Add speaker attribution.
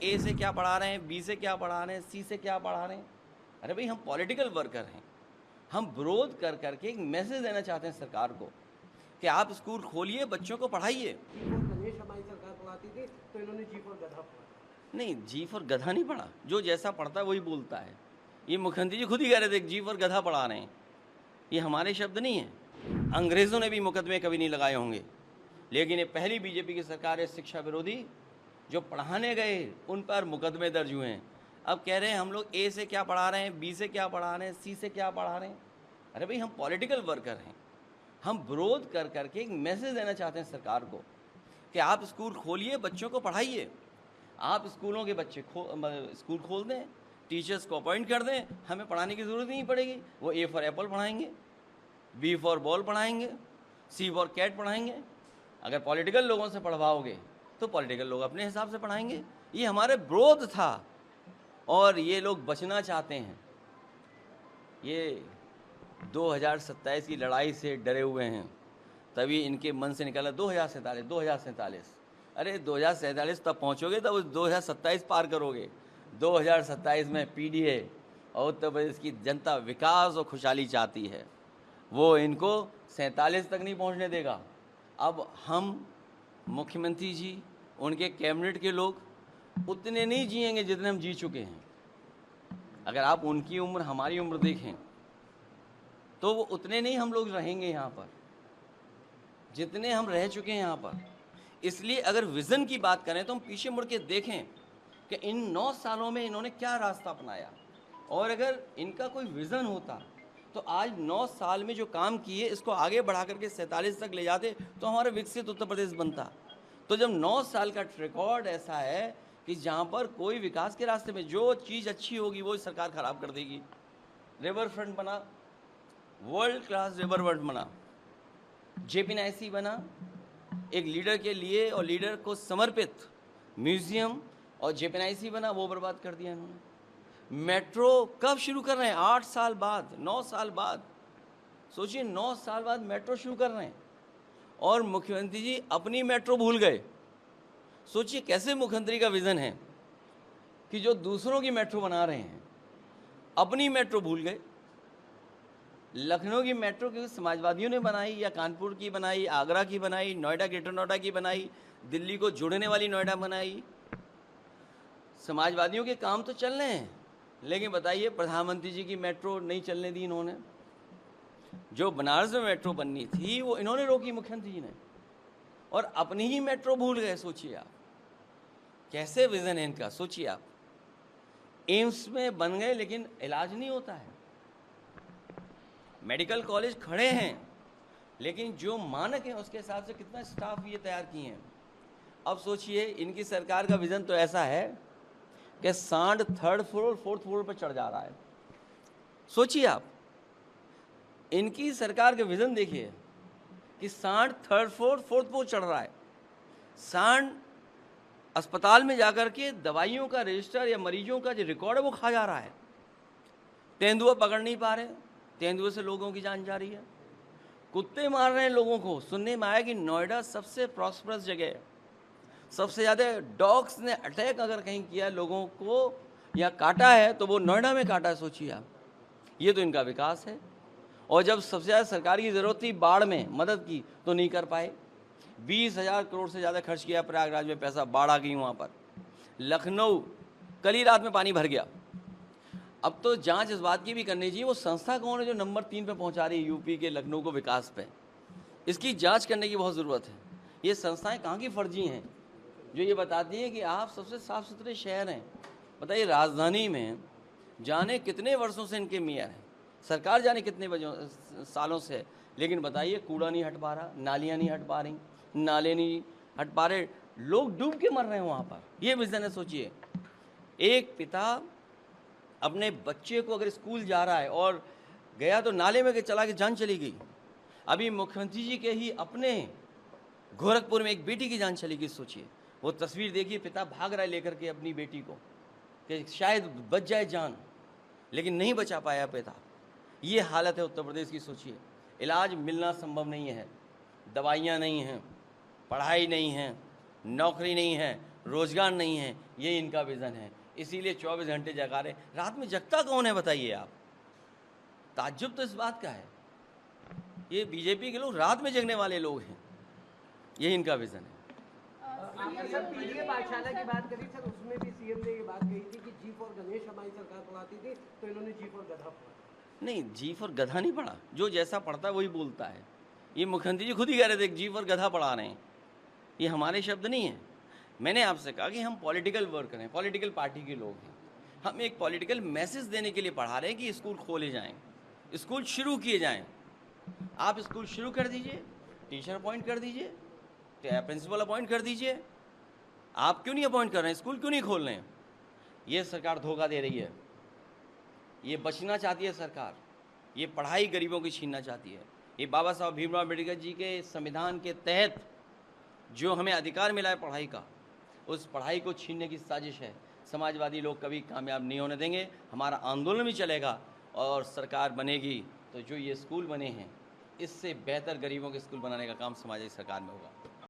Speaker 1: ए से क्या पढ़ा रहे हैं, बी से क्या पढ़ा रहे हैं, सी से क्या पढ़ा रहे हैं। अरे भाई, हम पॉलिटिकल वर्कर हैं। हम विरोध कर करके एक मैसेज देना चाहते हैं सरकार को कि आप स्कूल खोलिए, बच्चों को पढ़ाइए।
Speaker 2: हमारी सरकार पढ़ाती थी तो इन्होंने जी फॉर गधा पढ़ा।
Speaker 1: नहीं, जी फॉर गधा नहीं पढ़ा, जो जैसा पढ़ता है वही बोलता है। ये मुख्यमंत्री जी खुद ही कह रहे थे जी फॉर गधा पढ़ा रहे हैं, ये हमारे शब्द नहीं हैं। अंग्रेज़ों ने भी मुकदमे कभी नहीं लगाए होंगे, लेकिन ये पहली बीजेपी की सरकार है शिक्षा विरोधी जो पढ़ाने गए उन पर मुकदमे दर्ज हुए हैं। अब कह रहे हैं हम लोग ए से क्या पढ़ा रहे हैं, बी से क्या पढ़ा रहे हैं, सी से क्या पढ़ा रहे हैं। अरे भाई, हम पॉलिटिकल वर्कर हैं। हम विरोध कर करके एक मैसेज देना चाहते हैं सरकार को कि आप स्कूल खोलिए, बच्चों को पढ़ाइए। आप स्कूलों के बच्चे स्कूल खोल दें, टीचर्स को अपॉइंट कर दें, हमें पढ़ाने की ज़रूरत नहीं पड़ेगी। वो ए फॉर एप्पल पढ़ाएंगे, बी फॉर बॉल पढ़ाएंगे, सी फॉर कैट पढ़ाएंगे। अगर पॉलिटिकल लोगों से पढ़वाओगे तो पॉलिटिकल लोग अपने हिसाब से पढ़ाएंगे। ये हमारे विरोध था और ये लोग बचना चाहते हैं। ये 2027 की लड़ाई से डरे हुए हैं, तभी इनके मन से निकला 2047। अरे 2047 तब पहुंचोगे तब 2027 पार करोगे। 2027 में पीडीए और उत्तर प्रदेश की जनता विकास और खुशहाली चाहती है, वो इनको 47 तक नहीं पहुंचने देगा। अब हम मुख्यमंत्री जी, उनके कैबिनेट के लोग उतने नहीं जिएंगे जितने हम जी चुके हैं। अगर आप उनकी उम्र हमारी उम्र देखें तो वो उतने नहीं हम लोग रहेंगे यहाँ पर जितने हम रह चुके हैं यहाँ पर। इसलिए अगर विज़न की बात करें तो हम पीछे मुड़ के देखें कि इन 9 सालों में इन्होंने क्या रास्ता अपनाया, और अगर इनका कोई विज़न होता तो आज 9 साल में जो काम किए इसको आगे बढ़ा करके 47 तक ले जाते तो हमारा विकसित उत्तर प्रदेश बनता। तो जब 9 साल का रिकॉर्ड ऐसा है कि जहाँ पर कोई विकास के रास्ते में जो चीज़ अच्छी होगी वो सरकार ख़राब कर देगी। रिवर फ्रंट बना, वर्ल्ड क्लास रिवर फ्रंट बना, जेपीएनआईसी बना, एक लीडर के लिए और लीडर को समर्पित म्यूजियम, और जेपीएनआईसी बना, वो बर्बाद कर दिया इन्होंने। मेट्रो कब शुरू कर रहे हैं? 8 साल बाद, 9 साल बाद। सोचिए, 9 साल बाद मेट्रो शुरू कर रहे हैं और मुख्यमंत्री जी अपनी मेट्रो भूल गए। सोचिए कैसे मुख्यमंत्री का विज़न है कि जो दूसरों की मेट्रो बना रहे हैं अपनी मेट्रो भूल गए। लखनऊ की मेट्रो क्योंकि समाजवादियों ने बनाई, या कानपुर की बनाई, आगरा की बनाई, नोएडा, ग्रेटर नोएडा की बनाई, दिल्ली को जोड़ने वाली नोएडा बनाई। समाजवादियों के काम तो चल रहे हैं, लेकिन बताइए प्रधानमंत्री जी की मेट्रो नहीं चलने दी इन्होंने। जो बनारस में मेट्रो बननी थी वो इन्होंने रोकी मुख्यमंत्री जी ने, और अपनी ही मेट्रो भूल गए। सोचिए आप कैसे विज़न है इनका। सोचिए आप, एम्स में बन गए लेकिन इलाज नहीं होता है, मेडिकल कॉलेज खड़े हैं लेकिन जो मानक हैं उसके हिसाब से कितना स्टाफ ये तैयार किए हैं। अब सोचिए, इनकी सरकार का विज़न तो ऐसा है कि सांड 3rd फ्लोर 4th फ्लोर पर चढ़ जा रहा है। सोचिए आप, इनकी सरकार का विज़न देखिए कि सांड 3rd फ्लोर 4th फ्लोर चढ़ रहा है। सांड अस्पताल में जाकर के दवाइयों का रजिस्टर या मरीजों का जो रिकॉर्ड है वो खा जा रहा है। तेंदुआ पकड़ नहीं पा रहे, तेंदुए से लोगों की जान जा रही है। कुत्ते मार रहे हैं लोगों को। सुनने में आया कि नोएडा सबसे प्रॉस्परस जगह है, सबसे ज़्यादा डॉग्स ने अटैक अगर कहीं किया लोगों को या काटा है तो वो नोएडा में काटा है। सोचिए आप, ये तो इनका विकास है। और जब सबसे ज़्यादा सरकार की ज़रूरत थी बाढ़ में मदद की तो नहीं कर पाए। 20,000 करोड़ से ज़्यादा खर्च किया प्रयागराज में पैसा, बाढ़ आ गई वहाँ पर। लखनऊ कल ही रात में पानी भर गया। अब तो जांच इस बात की भी करनी चाहिए वो संस्था कौन है जो नंबर 3 पे पहुंचा रही है यूपी के लखनऊ को विकास पे। इसकी जांच करने की बहुत ज़रूरत है। ये संस्थाएं कहाँ की फर्जी हैं जो ये बताती हैं कि आप सबसे साफ़ सुथरे शहर हैं। बताइए, राजधानी में जाने कितने वर्षों से इनके मेयर हैं, सरकार जाने कितने सालों से, लेकिन बताइए कूड़ा नहीं हट पा रहा, नालियाँ नहीं हट पा रही, नाले नहीं हट पा रहे, लोग डूब के मर रहे हैं वहाँ पर। ये विज़न है। सोचिए, एक पिता अपने बच्चे को अगर स्कूल जा रहा है और गया तो नाले में चला के जान चली गई। अभी मुख्यमंत्री जी के ही अपने गोरखपुर में एक बेटी की जान चली गई। सोचिए, वो तस्वीर देखिए, पिता भाग रहा है लेकर के अपनी बेटी को कि शायद बच जाए जान, लेकिन नहीं बचा पाया पिता। ये हालत है उत्तर प्रदेश की। सोचिए, इलाज मिलना संभव नहीं है, दवाइयाँ नहीं हैं, पढ़ाई नहीं है, नौकरी नहीं है, रोजगार नहीं है, ये इनका विज़न है। इसीलिए 24 घंटे जगा रहे। रात में जगता कौन है बताइए आप? ताज्जुब तो इस बात का है, ये बीजेपी के लोग रात में जगने वाले लोग हैं, ये इनका विज़न है।
Speaker 2: आपने सर पीडीए पाठशाला की बात करी सर, उसमें भी सीएम ने ये बात कही थी कि जी फॉर गणेश हमारी सरकार पढ़ाती थी, तो इन्होंने जी फॉर गधा पढ़ा।
Speaker 1: नहीं, जी फॉर गधा नहीं पढ़ा, जो जैसा पढ़ता है वही बोलता है। ये मुख्यमंत्री जी खुद ही कह रहे थे जी फॉर गधा पढ़ा रहे हैं, ये हमारे शब्द नहीं हैं। मैंने आपसे कहा कि हम पॉलिटिकल वर्कर हैं, पॉलिटिकल पार्टी के लोग हैं। हम एक पॉलिटिकल मैसेज देने के लिए पढ़ा रहे हैं कि स्कूल खोले जाएं, स्कूल शुरू किए जाएं। आप स्कूल शुरू कर दीजिए, टीचर अपॉइंट कर दीजिए, प्रिंसिपल अपॉइंट कर दीजिए। आप क्यों नहीं अपॉइंट कर रहे हैं? स्कूल क्यों नहीं खोल रहे हैं? ये सरकार धोखा दे रही है, ये बचना चाहती है सरकार, ये पढ़ाई गरीबों की छीनना चाहती है। ये बाबा साहब भीमराव अम्बेडकर जी के संविधान के तहत जो हमें अधिकार मिला है पढ़ाई का, उस पढ़ाई को छीनने की साजिश है। समाजवादी लोग कभी कामयाब नहीं होने देंगे। हमारा आंदोलन भी चलेगा और सरकार बनेगी तो जो ये स्कूल बने हैं इससे बेहतर गरीबों के स्कूल बनाने का काम समाजवादी सरकार में होगा।